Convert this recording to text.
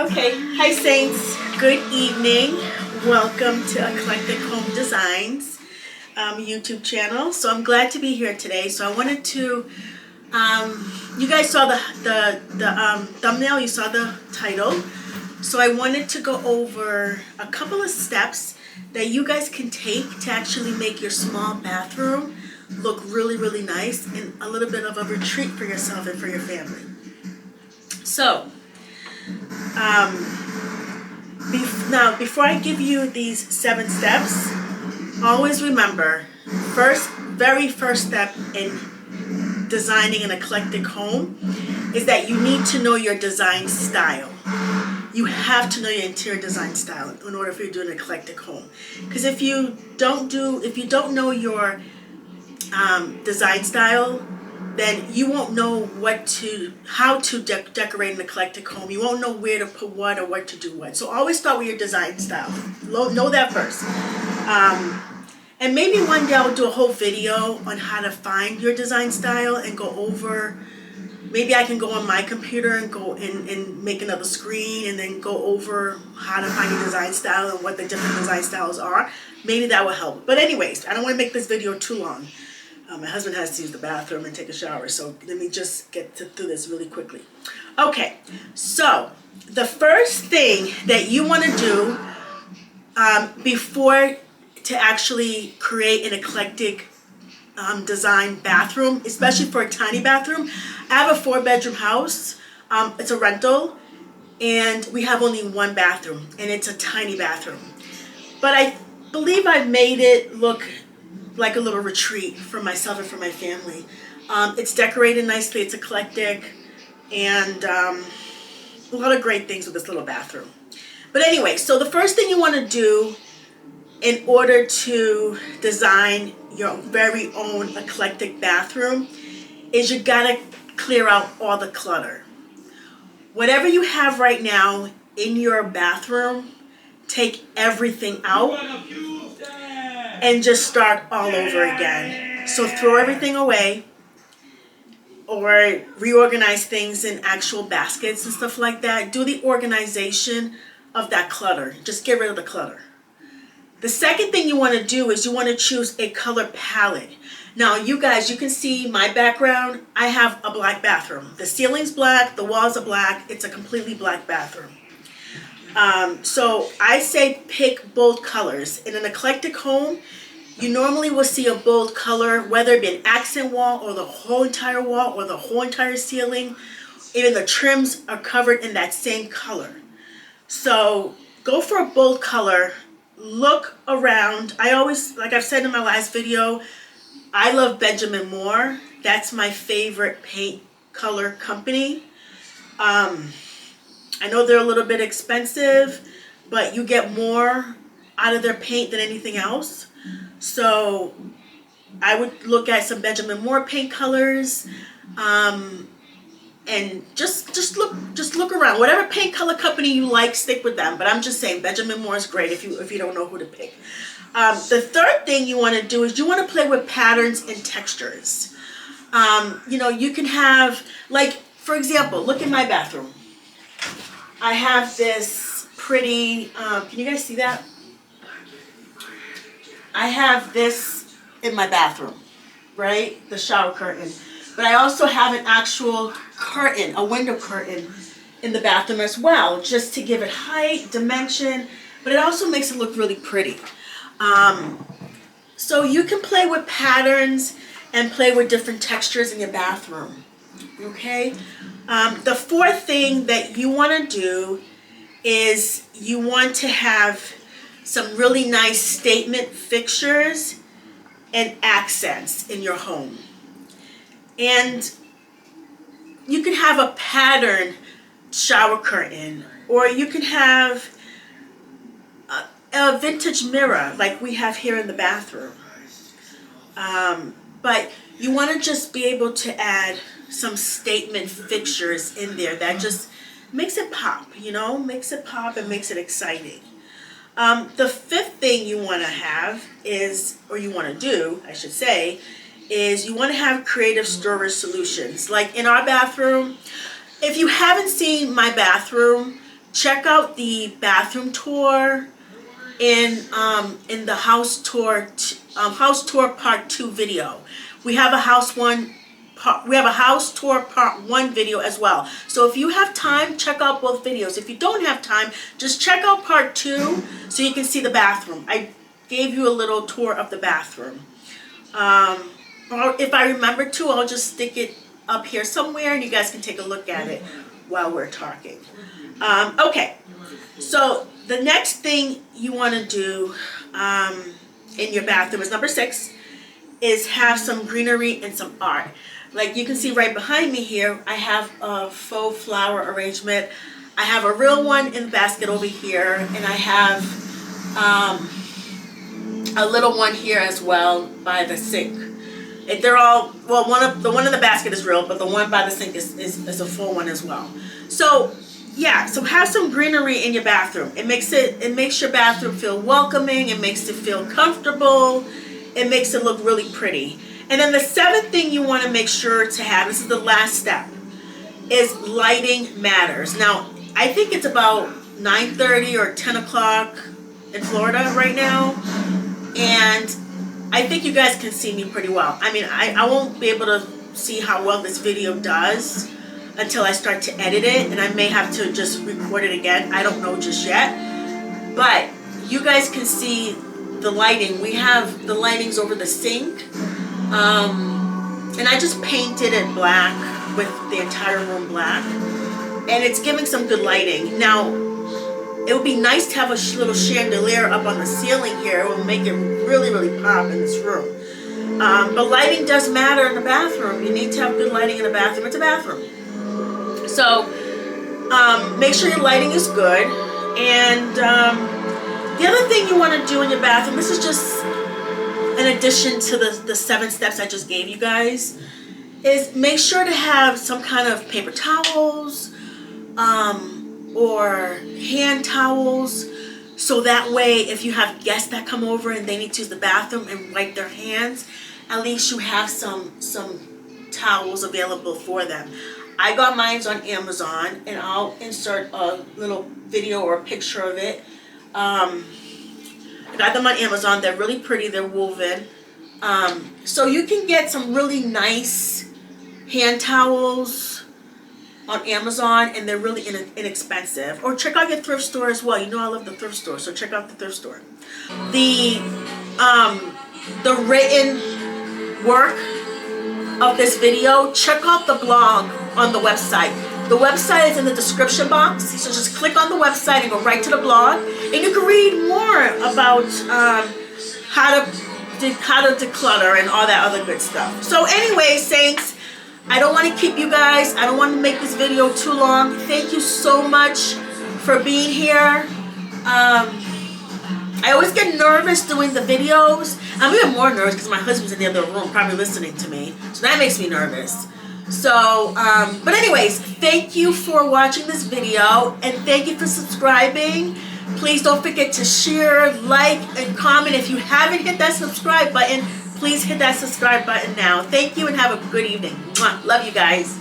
Okay, hi Saints, good evening. Welcome to Eclectic Home Designs YouTube channel. So I'm glad to be here today. So I wanted to, you guys saw the thumbnail, you saw the title. So I wanted to go over a couple of steps that you guys can take to actually make your small bathroom look really, really nice and a little bit of a retreat for yourself and for your family. So, now before I give you these 7 steps, always remember, very first step in designing an eclectic home is that you need to know your design style. You have to know your interior design style in order for you to do an eclectic home. Because if you don't know your design style, then you won't know how to decorate an eclectic home. You won't know where to put what or what to do what. So always start with your design style. Know that first. And maybe one day I'll do a whole video on how to find your design style and go over. Maybe I can go on my computer and go and make another screen and then go over how to find your design style and what the different design styles are. Maybe that will help. But anyways, I don't want to make this video too long. My husband has to use the bathroom and take a shower, so let me just get through this really quickly. Okay, so the first thing that you want to do before to actually create an eclectic design bathroom, especially for a tiny bathroom. I have a 4-bedroom house. It's a rental, and we have only 1 bathroom, and it's a tiny bathroom. But I believe I've made it look like a little retreat for myself and for my family. It's decorated nicely, it's eclectic, and a lot of great things with this little bathroom. But anyway, so the first thing you want to do in order to design your very own eclectic bathroom is you gotta clear out all the clutter. Whatever you have right now in your bathroom, take everything out and just start all over again. So throw everything away or reorganize things in actual baskets and stuff like that. Do the organization of that clutter. Just get rid of the clutter. The second thing you want to do is you want to choose a color palette. Now you guys, you can see my background. I have a black bathroom. The ceiling's black, the walls are black. It's a completely black bathroom. So I say pick bold colors. In an eclectic home, you normally will see a bold color, whether it be an accent wall or the whole entire wall or the whole entire ceiling. Even the trims are covered in that same color. So go for a bold color. Look around. I always, like I've said in my last video, I love Benjamin Moore. That's my favorite paint color company. I know they're a little bit expensive, but you get more out of their paint than anything else. So I would look at some Benjamin Moore paint colors, and just look around. Whatever paint color company you like, stick with them. But I'm just saying Benjamin Moore is great if you don't know who to pick. The third thing you want to do is you want to play with patterns and textures. You can have, like, for example, look in my bathroom. I have this pretty, can you guys see that? I have this in my bathroom, right? The shower curtain. But I also have an actual curtain, a window curtain in the bathroom as well, just to give it height, dimension, but it also makes it look really pretty. So you can play with patterns and play with different textures in your bathroom, okay? The fourth thing that you want to do is you want to have some really nice statement fixtures and accents in your home. And you can have a pattern shower curtain, or you can have a vintage mirror like we have here in the bathroom. But you want to just be able to add some statement fixtures in there that just makes it pop, makes it pop and makes it exciting. The fifth thing you want to have is, or you want to do, I should say, is you want to have creative storage solutions. Like in our bathroom, if you haven't seen my bathroom, check out the bathroom tour in the house tour part 2 video. We have a house tour part 1 video as well. So if you have time, check out both videos. If you don't have time, just check out part 2 so you can see the bathroom. I gave you a little tour of the bathroom. Or if I remember to, I'll just stick it up here somewhere and you guys can take a look at it while we're talking. Okay, so the next thing you want to do in your bathroom is number 6, is have some greenery and some art. Like you can see right behind me here, I have a faux flower arrangement. I have a real one in the basket over here, and I have a little one here as well by the sink. They're all, well, the one in the basket is real, but the one by the sink is a full one as well. So yeah, so have some greenery in your bathroom. It makes your bathroom feel welcoming. It makes it feel comfortable. It makes it look really pretty. And then the 7th thing you want to make sure to have, this is the last step, is lighting matters. Now, I think it's about 9:30 or 10 o'clock in Florida right now, and I think you guys can see me pretty well. I mean, I won't be able to see how well this video does until I start to edit it, and I may have to just record it again. I don't know just yet, but you guys can see the lighting. We have the lightings over the sink, and I just painted it black with the entire room black, and it's giving some good lighting. Now, it would be nice to have a little chandelier up on the ceiling here. It will make it really, really pop in this room. But lighting does matter in the bathroom. You need to have good lighting in the bathroom. It's a bathroom. So make sure your lighting is good. And the other thing you want to do in your bathroom, this is just an addition to the 7 steps I just gave you guys, is make sure to have some kind of paper towels or hand towels, so that way if you have guests that come over and they need to use the bathroom and wipe their hands, at least you have some towels available for them. I got mine on Amazon, and I'll insert a little video or a picture of it. I got them on Amazon. They're really pretty. They're woven. So you can get some really nice hand towels on Amazon, and they're really inexpensive. Or check out your thrift store as well. You know I love the thrift store, so check out the thrift store. The written work of this video, check out the blog on the website. The website is in the description box, so just click on the website and go right to the blog, and you can read more about how to declutter and all that other good stuff. So anyway, Saints, I don't want to keep you guys. I don't want to make this video too long. Thank you so much for being here. I always get nervous doing the videos. I'm even more nervous because my husband's in the other room probably listening to me. So that makes me nervous. So, but anyways, thank you for watching this video, and thank you for subscribing. Please don't forget to share, like, and comment. If you haven't hit that subscribe button, please hit that subscribe button now. Thank you and have a good evening. Mwah. Love you guys.